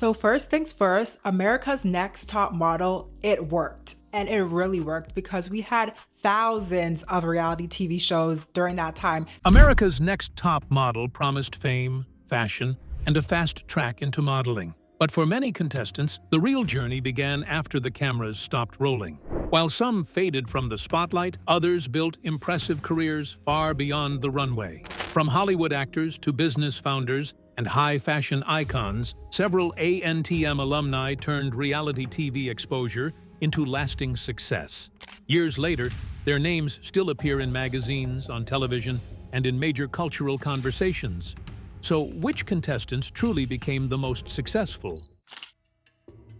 So first things first, America's Next Top Model, it worked. And it really worked because we had thousands of reality TV shows during that time. America's Next Top Model promised fame, fashion, and a fast track into modeling. But for many contestants, the real journey began after the cameras stopped rolling. While some faded from the spotlight, others built impressive careers far beyond the runway. From Hollywood actors to business founders and high-fashion icons, several ANTM alumni turned reality TV exposure into lasting success. Years later, their names still appear in magazines, on television, and in major cultural conversations. So, which contestants truly became the most successful?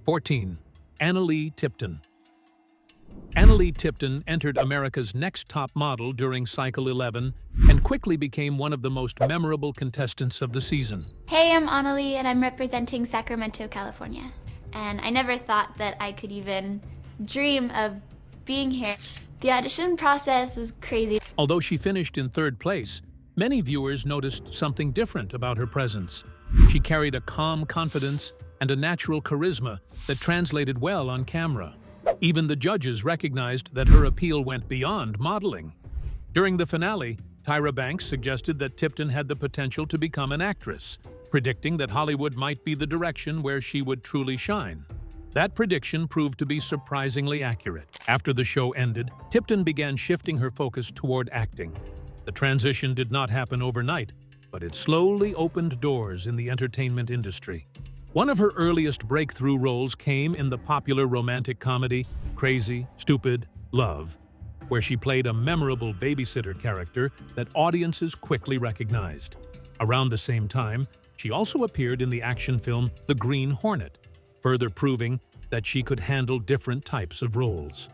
14. Annalee Tipton. Annalee Tipton entered America's Next Top Model during Cycle 11 and quickly became one of the most memorable contestants of the season. Hey, I'm Annalee and I'm representing Sacramento, California. And I never thought that I could even dream of being here. The audition process was crazy. Although she finished in third place, many viewers noticed something different about her presence. She carried a calm confidence and a natural charisma that translated well on camera. Even the judges recognized that her appeal went beyond modeling. During the finale, Tyra Banks suggested that Tipton had the potential to become an actress, predicting that Hollywood might be the direction where she would truly shine. That prediction proved to be surprisingly accurate. After the show ended, Tipton began shifting her focus toward acting. The transition did not happen overnight, but it slowly opened doors in the entertainment industry. One of her earliest breakthrough roles came in the popular romantic comedy Crazy, Stupid, Love, where she played a memorable babysitter character that audiences quickly recognized. Around the same time, she also appeared in the action film The Green Hornet, further proving that she could handle different types of roles.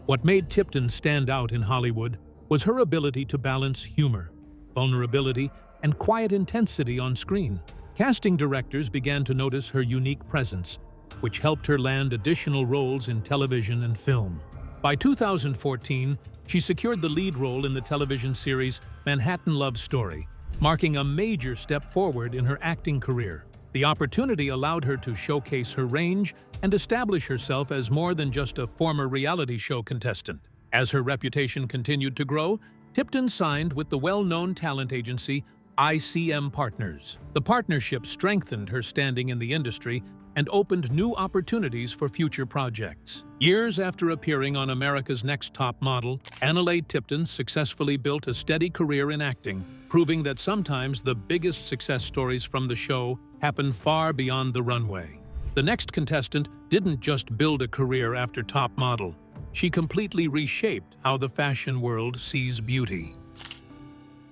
What made Tipton stand out in Hollywood was her ability to balance humor, vulnerability, and quiet intensity on screen. Casting directors began to notice her unique presence, which helped her land additional roles in television and film. By 2014, she secured the lead role in the television series Manhattan Love Story, marking a major step forward in her acting career. The opportunity allowed her to showcase her range and establish herself as more than just a former reality show contestant. As her reputation continued to grow, Tipton signed with the well-known talent agency ANTM Partners. The partnership strengthened her standing in the industry and opened new opportunities for future projects. Years after appearing on America's Next Top Model, Annalee Tipton successfully built a steady career in acting, proving that sometimes the biggest success stories from the show happen far beyond the runway. The next contestant didn't just build a career after Top Model. She completely reshaped how the fashion world sees beauty.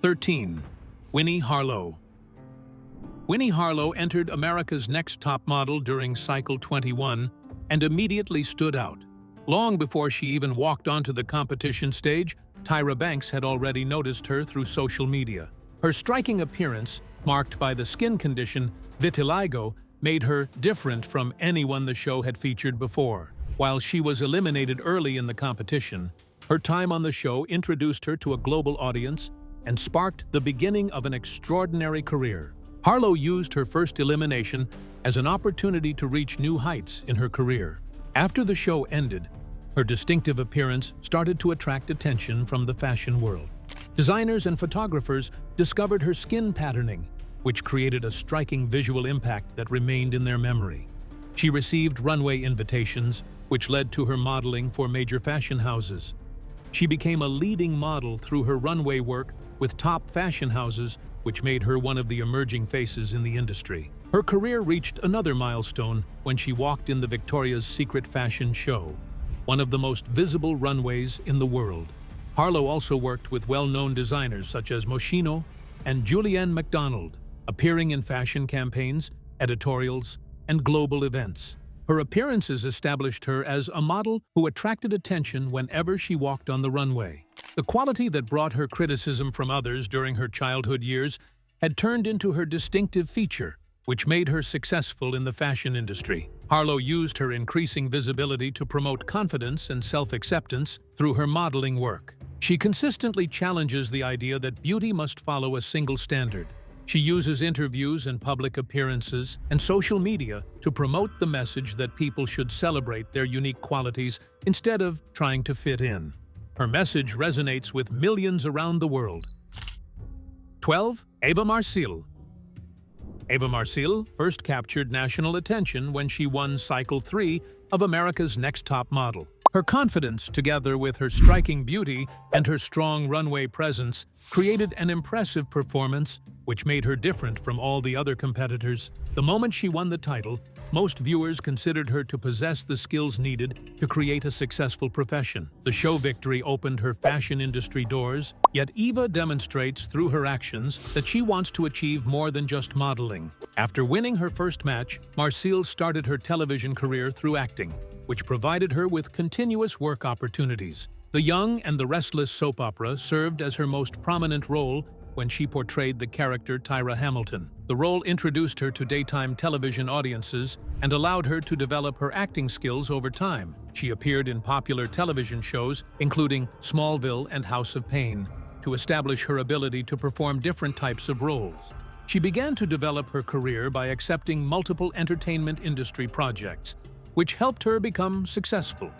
13. Winnie Harlow. Winnie Harlow entered America's Next Top Model during Cycle 21 and immediately stood out. Long before she even walked onto the competition stage, Tyra Banks had already noticed her through social media. Her striking appearance, marked by the skin condition vitiligo, made her different from anyone the show had featured before. While she was eliminated early in the competition, her time on the show introduced her to a global audience and sparked the beginning of an extraordinary career. Harlow used her first elimination as an opportunity to reach new heights in her career. After the show ended, her distinctive appearance started to attract attention from the fashion world. Designers and photographers discovered her skin patterning, which created a striking visual impact that remained in their memory. She received runway invitations, which led to her modeling for major fashion houses. She became a leading model through her runway work with top fashion houses, which made her one of the emerging faces in the industry. Her career reached another milestone when she walked in the Victoria's Secret fashion show, one of the most visible runways in the world. Harlow also worked with well-known designers such as Moschino and Julianne MacDonald, appearing in fashion campaigns, editorials, and global events. Her appearances established her as a model who attracted attention whenever she walked on the runway. The quality that brought her criticism from others during her childhood years had turned into her distinctive feature, which made her successful in the fashion industry. Harlow used her increasing visibility to promote confidence and self-acceptance through her modeling work. She consistently challenges the idea that beauty must follow a single standard. She uses interviews and public appearances and social media to promote the message that people should celebrate their unique qualities instead of trying to fit in. Her message resonates with millions around the world. 12. Eva Marcille. Eva Marcille first captured national attention when she won Cycle 3 of America's Next Top Model. Her confidence, together with her striking beauty and her strong runway presence, created an impressive performance which made her different from all the other competitors. The moment she won the title, most viewers considered her to possess the skills needed to create a successful profession. The show victory opened her fashion industry doors, yet Eva demonstrates through her actions that she wants to achieve more than just modeling. After winning her first match, Marcille started her television career through acting, which provided her with continuous work opportunities. The Young and the Restless soap opera served as her most prominent role when she portrayed the character Tyra Hamilton. The role introduced her to daytime television audiences and allowed her to develop her acting skills over time. She appeared in popular television shows, including Smallville and House of Pain, to establish her ability to perform different types of roles. She began to develop her career by accepting multiple entertainment industry projects, which helped her become successful.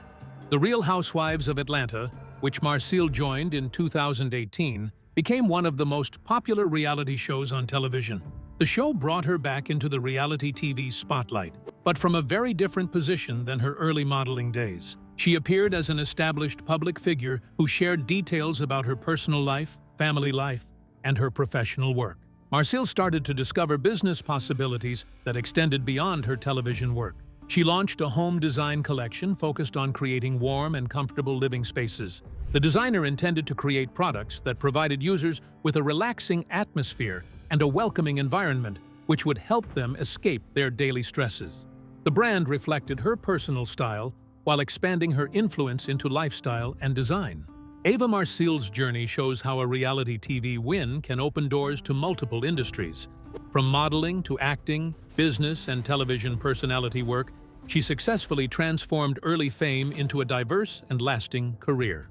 The Real Housewives of Atlanta, which Marcille joined in 2018, became one of the most popular reality shows on television. The show brought her back into the reality TV spotlight, but from a very different position than her early modeling days. She appeared as an established public figure who shared details about her personal life, family life, and her professional work. Marcille started to discover business possibilities that extended beyond her television work. She launched a home design collection focused on creating warm and comfortable living spaces. The designer intended to create products that provided users with a relaxing atmosphere and a welcoming environment, which would help them escape their daily stresses. The brand reflected her personal style while expanding her influence into lifestyle and design. Eva Marcille's journey shows how a reality TV win can open doors to multiple industries. From modeling to acting, business, and television personality work, she successfully transformed early fame into a diverse and lasting career.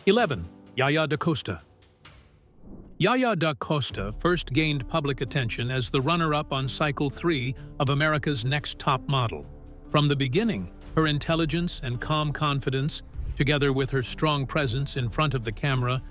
11. Yaya da Costa. Yaya da Costa first gained public attention as the runner-up on Cycle 3 of America's Next Top Model. From the beginning, her intelligence and calm confidence, together with her strong presence in front of the camera,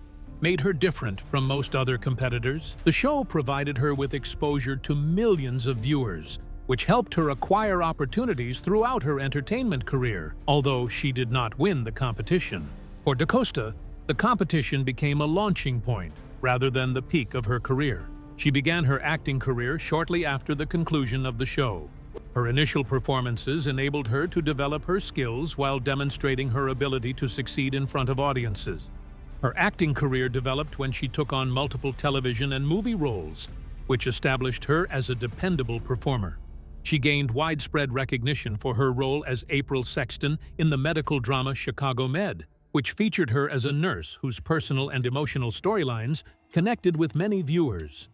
made her different from most other competitors. The show provided her with exposure to millions of viewers, which helped her acquire opportunities throughout her entertainment career, although she did not win the competition. For da Costa, the competition became a launching point rather than the peak of her career. She began her acting career shortly after the conclusion of the show. Her initial performances enabled her to develop her skills while demonstrating her ability to succeed in front of audiences. Her acting career developed when she took on multiple television and movie roles, which established her as a dependable performer. She gained widespread recognition for her role as April Sexton in the medical drama Chicago Med, which featured her as a nurse whose personal and emotional storylines connected with many viewers.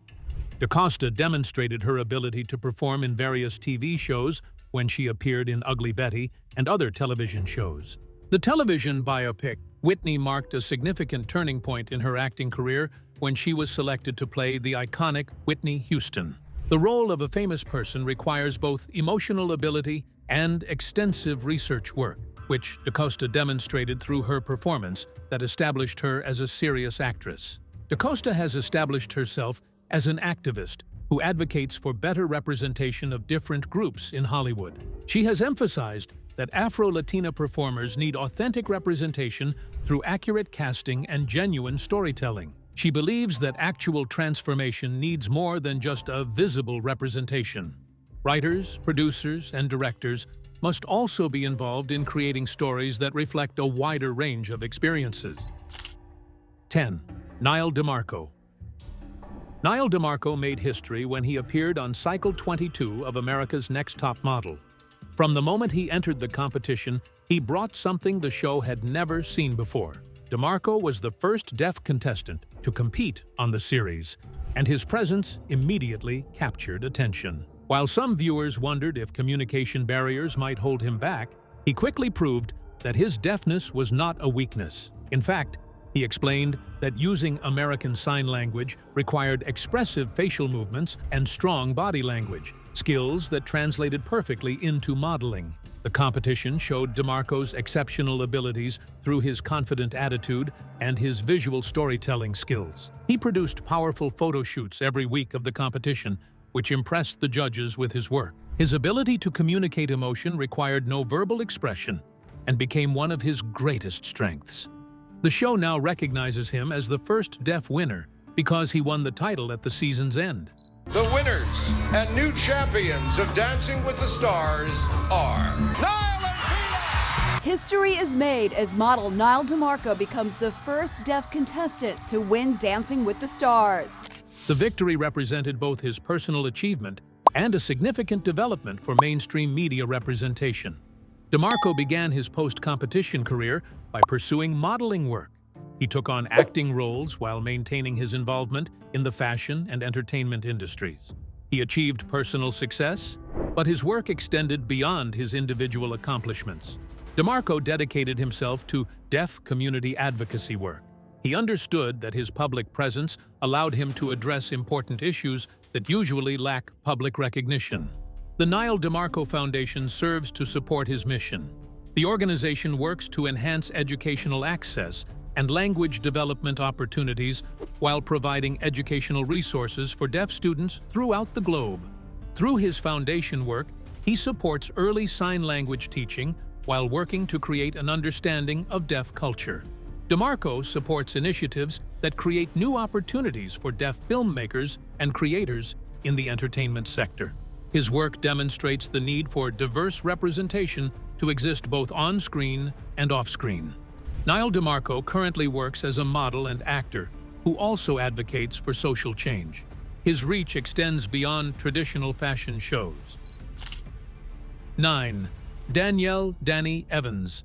Da Costa demonstrated her ability to perform in various TV shows when she appeared in Ugly Betty and other television shows. The television biopic Whitney marked a significant turning point in her acting career when she was selected to play the iconic Whitney Houston. The role of a famous person requires both emotional ability and extensive research work, which Da Costa demonstrated through her performance that established her as a serious actress. Da Costa has established herself as an activist who advocates for better representation of different groups in Hollywood. She has emphasized that Afro-Latina performers need authentic representation through accurate casting and genuine storytelling. She believes that actual transformation needs more than just a visible representation. Writers, producers, and directors must also be involved in creating stories that reflect a wider range of experiences. 10. Niall DeMarco. Niall DeMarco made history when he appeared on Cycle 22 of America's Next Top Model. From the moment he entered the competition, he brought something the show had never seen before. DeMarco was the first deaf contestant to compete on the series, and his presence immediately captured attention. While some viewers wondered if communication barriers might hold him back, he quickly proved that his deafness was not a weakness. In fact, He explained that using American Sign Language required expressive facial movements and strong body language, skills that translated perfectly into modeling. The competition showed DeMarco's exceptional abilities through his confident attitude and his visual storytelling skills. He produced powerful photo shoots every week of the competition, which impressed the judges with his work. His ability to communicate emotion required no verbal expression and became one of his greatest strengths. The show now recognizes him as the first deaf winner because he won the title at the season's end. The winners and new champions of Dancing with the Stars are Niall and Pina! History is made as model Niall DeMarco becomes the first deaf contestant to win Dancing with the Stars. The victory represented both his personal achievement and a significant development for mainstream media representation. DeMarco began his post-competition career by pursuing modeling work. He took on acting roles while maintaining his involvement in the fashion and entertainment industries. He achieved personal success, but his work extended beyond his individual accomplishments. DeMarco dedicated himself to deaf community advocacy work. He understood that his public presence allowed him to address important issues that usually lack public recognition. The Niall DeMarco Foundation serves to support his mission. The organization works to enhance educational access and language development opportunities while providing educational resources for deaf students throughout the globe. Through his foundation work, he supports early sign language teaching while working to create an understanding of deaf culture. DeMarco supports initiatives that create new opportunities for deaf filmmakers and creators in the entertainment sector. His work demonstrates the need for diverse representation to exist both on-screen and off-screen. Niall DeMarco currently works as a model and actor who also advocates for social change. His reach extends beyond traditional fashion shows. 9. Danielle "Danny" Evans.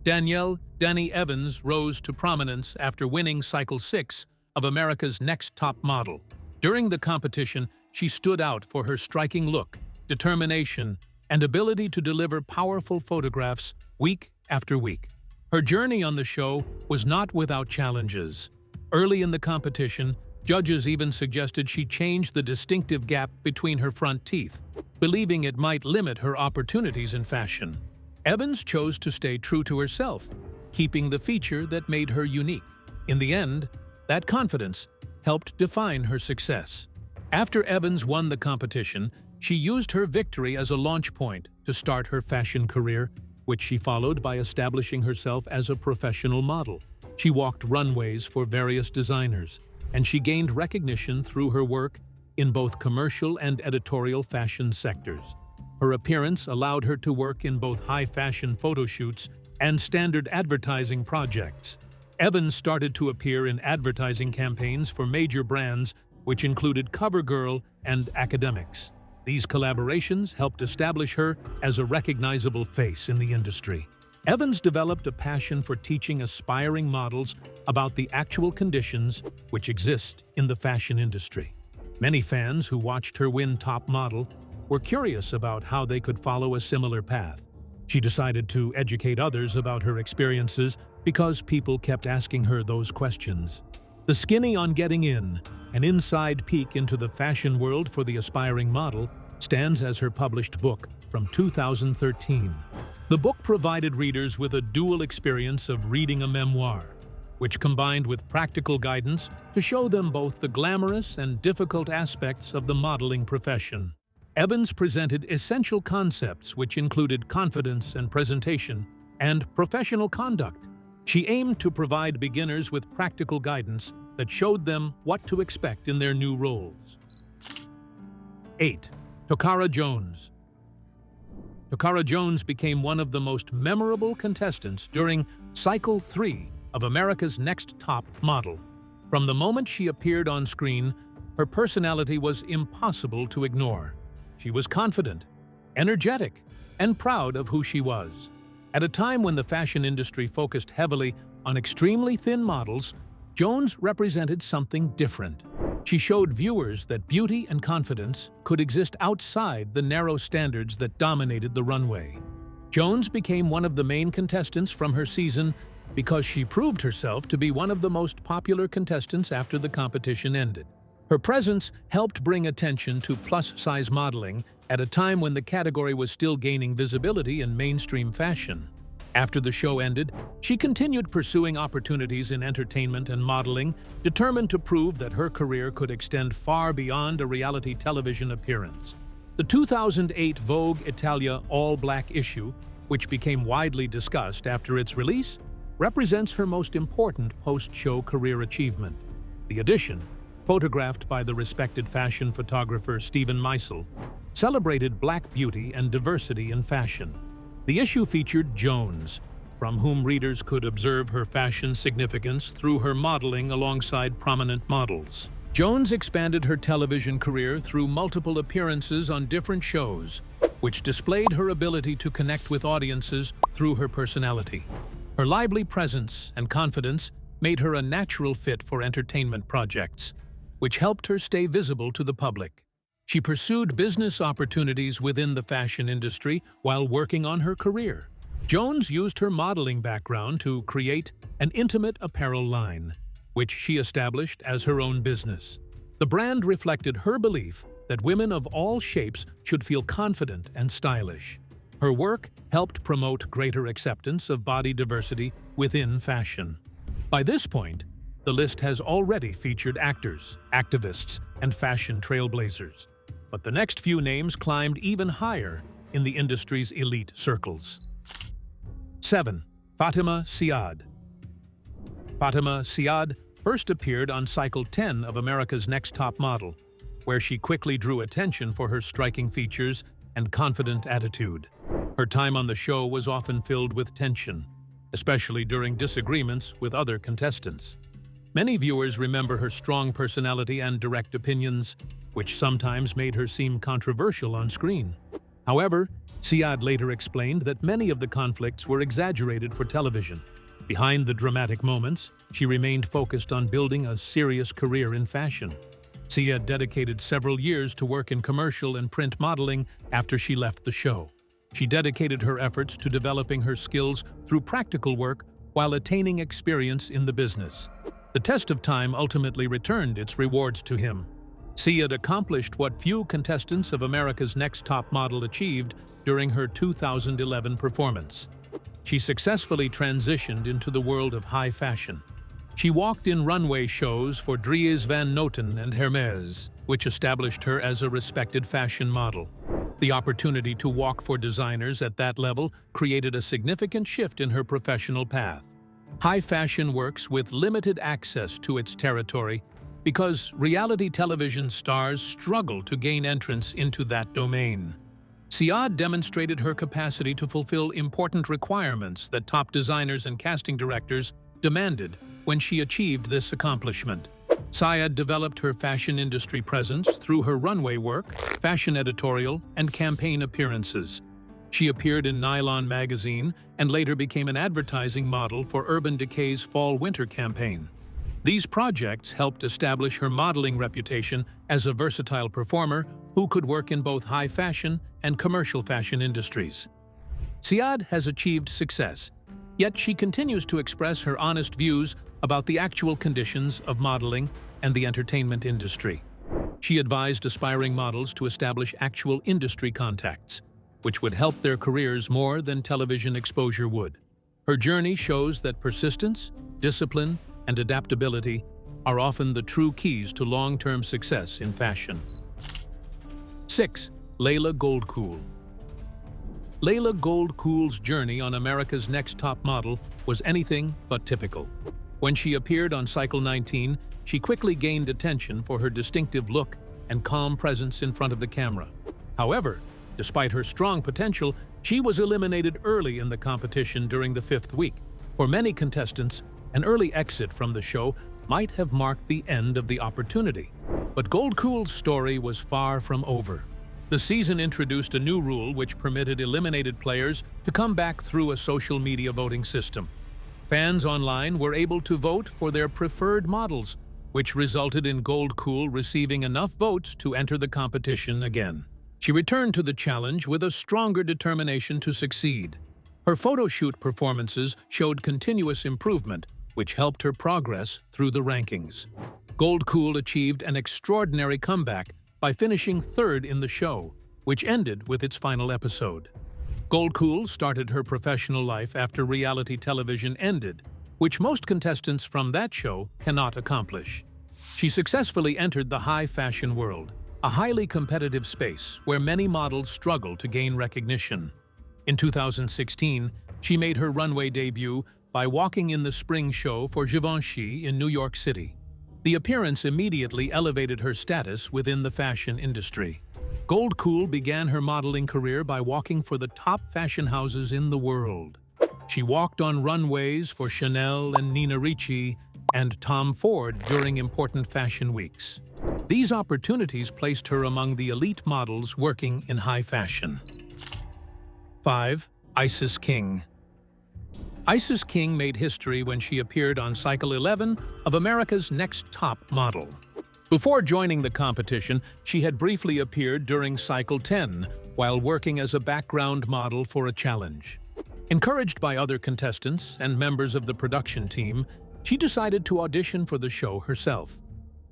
Danielle "Danny" Evans rose to prominence after winning Cycle 6 of America's Next Top Model. During the competition, she stood out for her striking look, determination, and ability to deliver powerful photographs week after week. Her journey on the show was not without challenges. Early in the competition, judges even suggested she change the distinctive gap between her front teeth, believing it might limit her opportunities in fashion. Evans chose to stay true to herself, keeping the feature that made her unique. In the end, that confidence helped define her success. After Evans won the competition, she used her victory as a launch point to start her fashion career, which she followed by establishing herself as a professional model. She walked runways for various designers, and she gained recognition through her work in both commercial and editorial fashion sectors. Her appearance allowed her to work in both high-fashion photo shoots and standard advertising projects. Evans started to appear in advertising campaigns for major brands, which included CoverGirl and Academics. These collaborations helped establish her as a recognizable face in the industry. Evans developed a passion for teaching aspiring models about the actual conditions which exist in the fashion industry. Many fans who watched her win Top Model were curious about how they could follow a similar path. She decided to educate others about her experiences because people kept asking her those questions. The Skinny on Getting In, an inside peek into the fashion world for the aspiring model, stands as her published book from 2013. The book provided readers with a dual experience of reading a memoir, which combined with practical guidance to show them both the glamorous and difficult aspects of the modeling profession. Evans presented essential concepts which included confidence and presentation and professional conduct. She aimed to provide beginners with practical guidance that showed them what to expect in their new roles. 8. Tokara Jones. Tokara Jones became one of the most memorable contestants during Cycle 3 of America's Next Top Model. From the moment she appeared on screen, her personality was impossible to ignore. She was confident, energetic, and proud of who she was. At a time when the fashion industry focused heavily on extremely thin models, Jones represented something different. She showed viewers that beauty and confidence could exist outside the narrow standards that dominated the runway. Jones became one of the main contestants from her season because she proved herself to be one of the most popular contestants after the competition ended. Her presence helped bring attention to plus-size modeling at a time when the category was still gaining visibility in mainstream fashion. After the show ended, she continued pursuing opportunities in entertainment and modeling, determined to prove that her career could extend far beyond a reality television appearance. The 2008 Vogue Italia all-black issue, which became widely discussed after its release, represents her most important post-show career achievement. The edition, photographed by the respected fashion photographer Stephen Meisel, celebrated Black beauty and diversity in fashion. The issue featured Jones, from whom readers could observe her fashion significance through her modeling alongside prominent models. Jones expanded her television career through multiple appearances on different shows, which displayed her ability to connect with audiences through her personality. Her lively presence and confidence made her a natural fit for entertainment projects, which helped her stay visible to the public. She pursued business opportunities within the fashion industry while working on her career. Jones used her modeling background to create an intimate apparel line, which she established as her own business. The brand reflected her belief that women of all shapes should feel confident and stylish. Her work helped promote greater acceptance of body diversity within fashion. By this point, the list has already featured actors, activists, and fashion trailblazers. But the next few names climbed even higher in the industry's elite circles. 7. Fatima Siad. Fatima Siad first appeared on Cycle 10 of America's Next Top Model, where she quickly drew attention for her striking features and confident attitude. Her time on the show was often filled with tension, especially during disagreements with other contestants. Many viewers remember her strong personality and direct opinions, which sometimes made her seem controversial on screen. However, Siad later explained that many of the conflicts were exaggerated for television. Behind the dramatic moments, she remained focused on building a serious career in fashion. Siad dedicated several years to work in commercial and print modeling after she left the show. She dedicated her efforts to developing her skills through practical work while attaining experience in the business. The test of time ultimately returned its rewards to him. Siad accomplished what few contestants of America's Next Top Model achieved during her 2011 performance. She successfully transitioned into the world of high fashion. She walked in runway shows for Dries Van Noten and Hermès, which established her as a respected fashion model. The opportunity to walk for designers at that level created a significant shift in her professional path. High fashion works with limited access to its territory because reality television stars struggle to gain entrance into that domain. Siad demonstrated her capacity to fulfill important requirements that top designers and casting directors demanded when she achieved this accomplishment. Siad developed her fashion industry presence through her runway work, fashion editorial, and campaign appearances. She appeared in Nylon magazine and later became an advertising model for Urban Decay's Fall-Winter campaign. These projects helped establish her modeling reputation as a versatile performer who could work in both high fashion and commercial fashion industries. Siad has achieved success, yet she continues to express her honest views about the actual conditions of modeling and the entertainment industry. She advised aspiring models to establish actual industry contacts, which would help their careers more than television exposure would. Her journey shows that persistence, discipline, and adaptability are often the true keys to long-term success in fashion. 6. Layla Goldcool. Layla Goldcool's journey on America's Next Top Model was anything but typical. When she appeared on Cycle 19, she quickly gained attention for her distinctive look and calm presence in front of the camera. However, despite her strong potential, she was eliminated early in the competition during the 5th week. For many contestants, an early exit from the show might have marked the end of the opportunity. But Goldcool's story was far from over. The season introduced a new rule which permitted eliminated players to come back through a social media voting system. Fans online were able to vote for their preferred models, which resulted in Goldcool receiving enough votes to enter the competition again. She returned to the challenge with a stronger determination to succeed. Her photo shoot performances showed continuous improvement, which helped her progress through the rankings. Gold Cool achieved an extraordinary comeback by finishing third in the show, which ended with its final episode. Gold Cool started her professional life after reality television ended, which most contestants from that show cannot accomplish. She successfully entered the high fashion world, a highly competitive space where many models struggle to gain recognition. In 2016, she made her runway debut by walking in the spring show for Givenchy in New York City. The appearance immediately elevated her status within the fashion industry. Gold Cool began her modeling career by walking for the top fashion houses in the world. She walked on runways for Chanel and Nina Ricci and Tom Ford during important fashion weeks. These opportunities placed her among the elite models working in high fashion. 5. Isis King. Isis King made history when she appeared on Cycle 11 of America's Next Top Model. Before joining the competition, she had briefly appeared during Cycle 10 while working as a background model for a challenge. Encouraged by other contestants and members of the production team, she decided to audition for the show herself.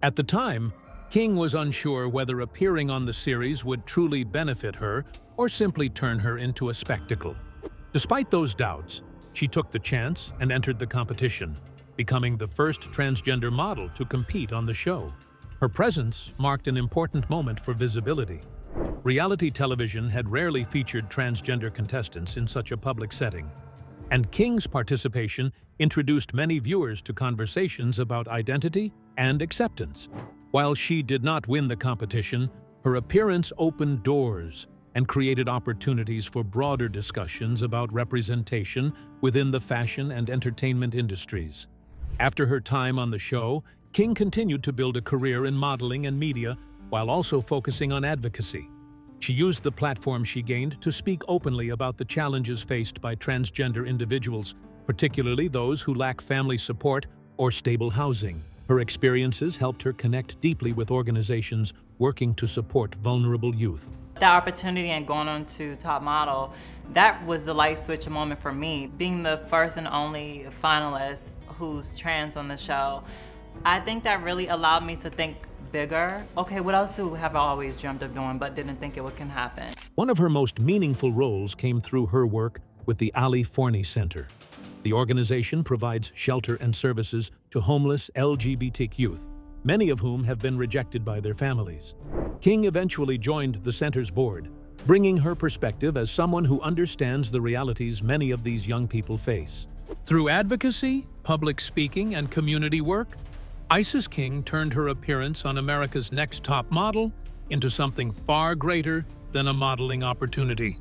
At the time, King was unsure whether appearing on the series would truly benefit her or simply turn her into a spectacle. Despite those doubts, she took the chance and entered the competition, becoming the first transgender model to compete on the show. Her presence marked an important moment for visibility. Reality television had rarely featured transgender contestants in such a public setting, and King's participation introduced many viewers to conversations about identity and acceptance. While she did not win the competition, her appearance opened doors and created opportunities for broader discussions about representation within the fashion and entertainment industries. After her time on the show, King continued to build a career in modeling and media while also focusing on advocacy. She used the platform she gained to speak openly about the challenges faced by transgender individuals, particularly those who lack family support or stable housing. Her experiences helped her connect deeply with organizations working to support vulnerable youth. The opportunity and going on to Top Model, that was the light switch moment for me. Being the first and only finalist who's trans on the show, I think that really allowed me to think bigger. Okay, what else have I always dreamt of doing but didn't think it can happen? One of her most meaningful roles came through her work with the Ali Forney Center. The organization provides shelter and services to homeless LGBT youth, many of whom have been rejected by their families. King eventually joined the center's board, bringing her perspective as someone who understands the realities many of these young people face. Through advocacy, public speaking, and community work, Isis King turned her appearance on America's Next Top Model into something far greater than a modeling opportunity.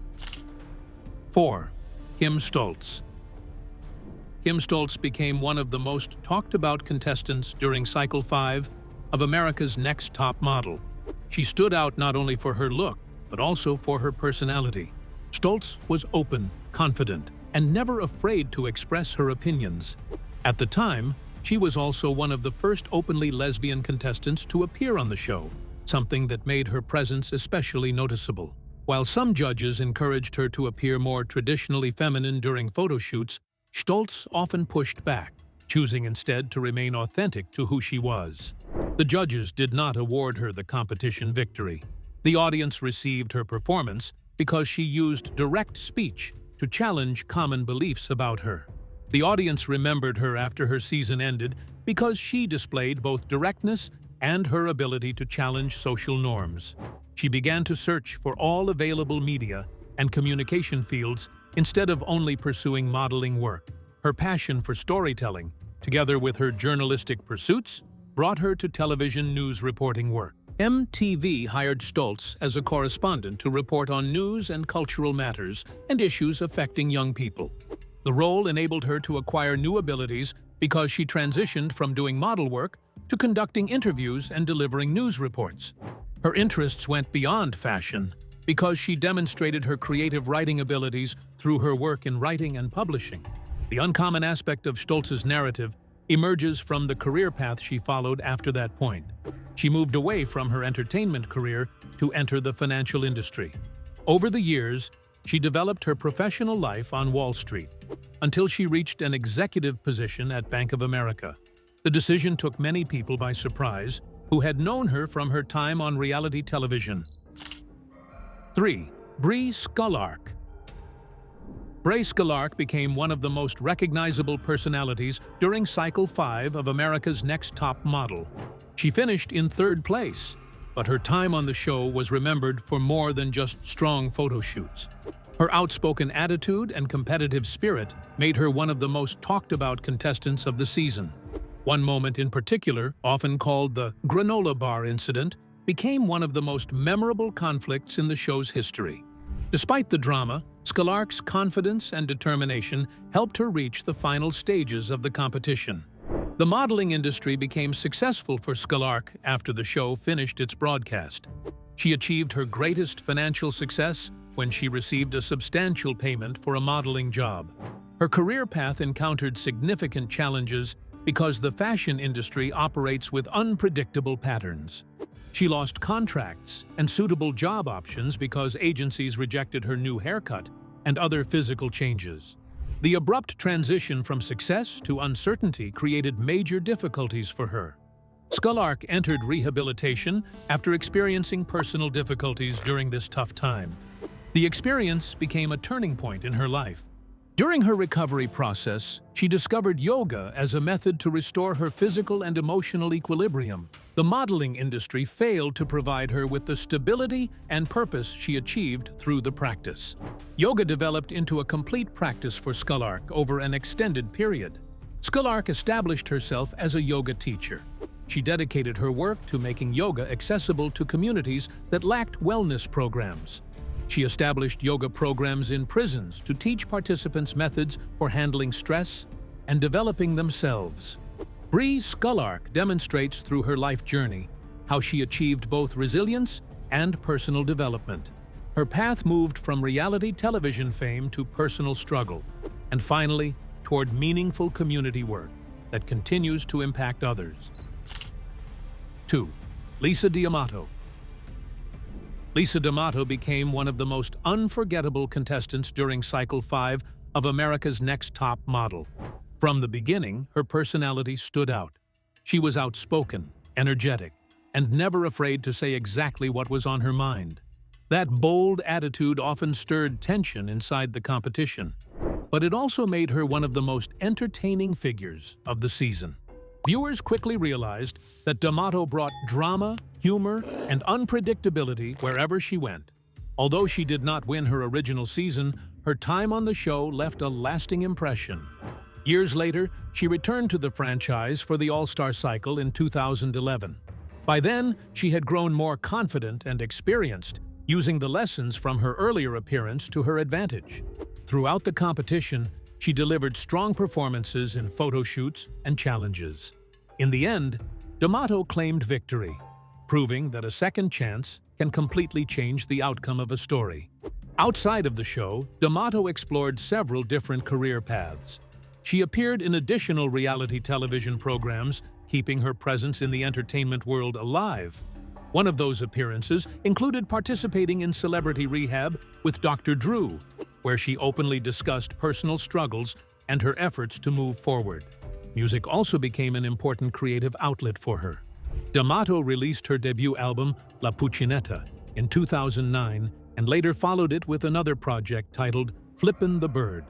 4. Kim Stoltz. Kim Stoltz became one of the most talked-about contestants during Cycle 5 of America's Next Top Model. She stood out not only for her look, but also for her personality. Stoltz was open, confident, and never afraid to express her opinions. At the time, she was also one of the first openly lesbian contestants to appear on the show, something that made her presence especially noticeable. While some judges encouraged her to appear more traditionally feminine during photo shoots, Stoltz often pushed back, choosing instead to remain authentic to who she was. The judges did not award her the competition victory. The audience received her performance because she used direct speech to challenge common beliefs about her. The audience remembered her after her season ended because she displayed both directness and her ability to challenge social norms. She began to search for all available media and communication fields instead of only pursuing modeling work. Her passion for storytelling, together with her journalistic pursuits, brought her to television news reporting work. MTV hired Stoltz as a correspondent to report on news and cultural matters and issues affecting young people. The role enabled her to acquire new abilities because she transitioned from doing model work to conducting interviews and delivering news reports. Her interests went beyond fashion because she demonstrated her creative writing abilities through her work in writing and publishing. The uncommon aspect of Stoltz's narrative emerges from the career path she followed after that point. She moved away from her entertainment career to enter the financial industry. Over the years, she developed her professional life on Wall Street until she reached an executive position at Bank of America. The decision took many people by surprise who had known her from her time on reality television. 3. Bree Skullark. Bree Skullark became one of the most recognizable personalities during Cycle 5 of America's Next Top Model. She finished in 3rd place, but her time on the show was remembered for more than just strong photo shoots. Her outspoken attitude and competitive spirit made her one of the most talked-about contestants of the season. One moment in particular, often called the granola bar incident, became one of the most memorable conflicts in the show's history. Despite the drama, Skullark's confidence and determination helped her reach the final stages of the competition. The modeling industry became successful for Skullark after the show finished its broadcast. She achieved her greatest financial success when she received a substantial payment for a modeling job. Her career path encountered significant challenges because the fashion industry operates with unpredictable patterns. She lost contracts and suitable job options because agencies rejected her new haircut and other physical changes. The abrupt transition from success to uncertainty created major difficulties for her. Skullark entered rehabilitation after experiencing personal difficulties during this tough time. The experience became a turning point in her life. During her recovery process, she discovered yoga as a method to restore her physical and emotional equilibrium. The modeling industry failed to provide her with the stability and purpose she achieved through the practice. Yoga developed into a complete practice for Skullark over an extended period. Skullark established herself as a yoga teacher. She dedicated her work to making yoga accessible to communities that lacked wellness programs. She established yoga programs in prisons to teach participants methods for handling stress and developing themselves. Bree Skullark demonstrates through her life journey how she achieved both resilience and personal development. Her path moved from reality television fame to personal struggle, and finally toward meaningful community work that continues to impact others. 2. Lisa D'Amato. Lisa D'Amato became one of the most unforgettable contestants during Cycle 5 of America's Next Top Model. From the beginning, her personality stood out. She was outspoken, energetic, and never afraid to say exactly what was on her mind. That bold attitude often stirred tension inside the competition, but it also made her one of the most entertaining figures of the season. Viewers quickly realized that D'Amato brought drama, humor, and unpredictability wherever she went. Although she did not win her original season, her time on the show left a lasting impression. Years later, she returned to the franchise for the All-Star Cycle in 2011. By then, she had grown more confident and experienced, using the lessons from her earlier appearance to her advantage. Throughout the competition, she delivered strong performances in photo shoots and challenges. In the end, D'Amato claimed victory, proving that a second chance can completely change the outcome of a story. Outside of the show, D'Amato explored several different career paths. She appeared in additional reality television programs, keeping her presence in the entertainment world alive. One of those appearances included participating in Celebrity Rehab with Dr. Drew, where she openly discussed personal struggles and her efforts to move forward. Music also became an important creative outlet for her. D'Amato released her debut album, La Puccinetta, in 2009 and later followed it with another project titled Flippin' the Bird.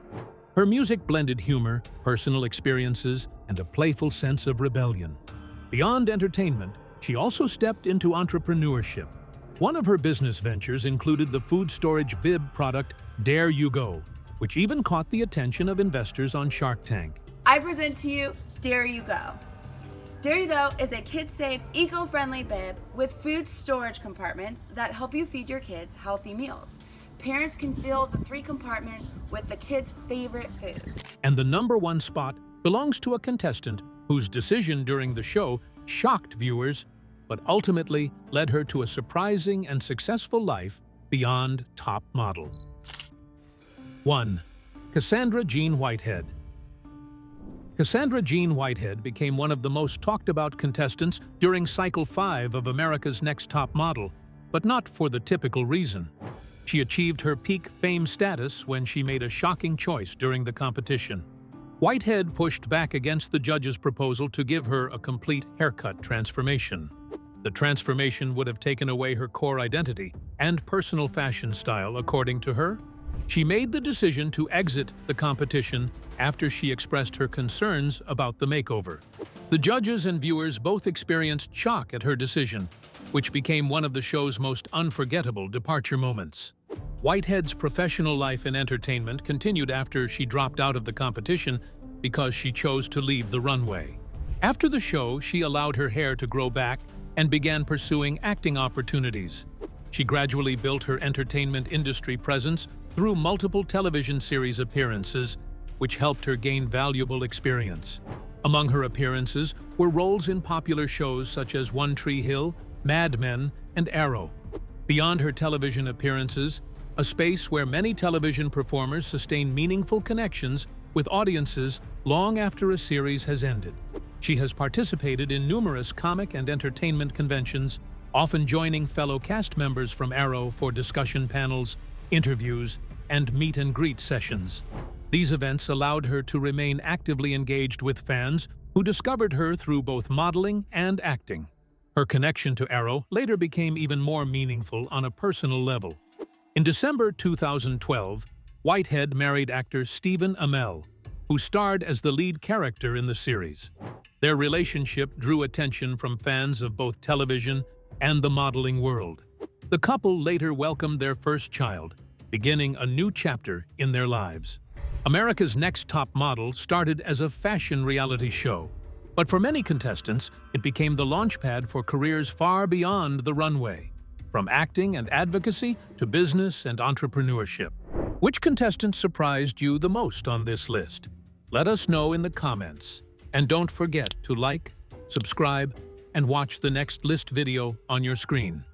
Her music blended humor, personal experiences, and a playful sense of rebellion. Beyond entertainment, she also stepped into entrepreneurship. One of her business ventures included the food storage bib product Dare You Go, which even caught the attention of investors on Shark Tank. I present to you Dare You Go. Dare You Go is a kid-safe, eco-friendly bib with food storage compartments that help you feed your kids healthy meals. Parents can fill the 3 compartments with the kids' favorite foods. And the #1 spot belongs to a contestant whose decision during the show shocked viewers, but ultimately led her to a surprising and successful life beyond top model. 1. Cassandra Jean Whitehead. Cassandra Jean Whitehead became one of the most talked-about contestants during Cycle 5 of America's Next Top Model, but not for the typical reason. She achieved her peak fame status when she made a shocking choice during the competition. Whitehead pushed back against the judges' proposal to give her a complete haircut transformation. The transformation would have taken away her core identity and personal fashion style, according to her. She made the decision to exit the competition after she expressed her concerns about the makeover. The judges and viewers both experienced shock at her decision, which became one of the show's most unforgettable departure moments. Whitehead's professional life in entertainment continued after she dropped out of the competition because she chose to leave the runway. After the show, she allowed her hair to grow back and began pursuing acting opportunities. She gradually built her entertainment industry presence through multiple television series appearances, which helped her gain valuable experience. Among her appearances were roles in popular shows such as One Tree Hill, Mad Men, and Arrow. Beyond her television appearances, a space where many television performers sustain meaningful connections with audiences long after a series has ended. She has participated in numerous comic and entertainment conventions, often joining fellow cast members from Arrow for discussion panels, interviews, and meet-and-greet sessions. These events allowed her to remain actively engaged with fans who discovered her through both modeling and acting. Her connection to Arrow later became even more meaningful on a personal level. In December 2012, Whitehead married actor Stephen Amell, who starred as the lead character in the series. Their relationship drew attention from fans of both television and the modeling world. The couple later welcomed their first child, beginning a new chapter in their lives. America's Next Top Model started as a fashion reality show, but for many contestants, it became the launchpad for careers far beyond the runway, from acting and advocacy to business and entrepreneurship. Which contestant surprised you the most on this list? Let us know in the comments. And don't forget to like, subscribe, and watch the next list video on your screen.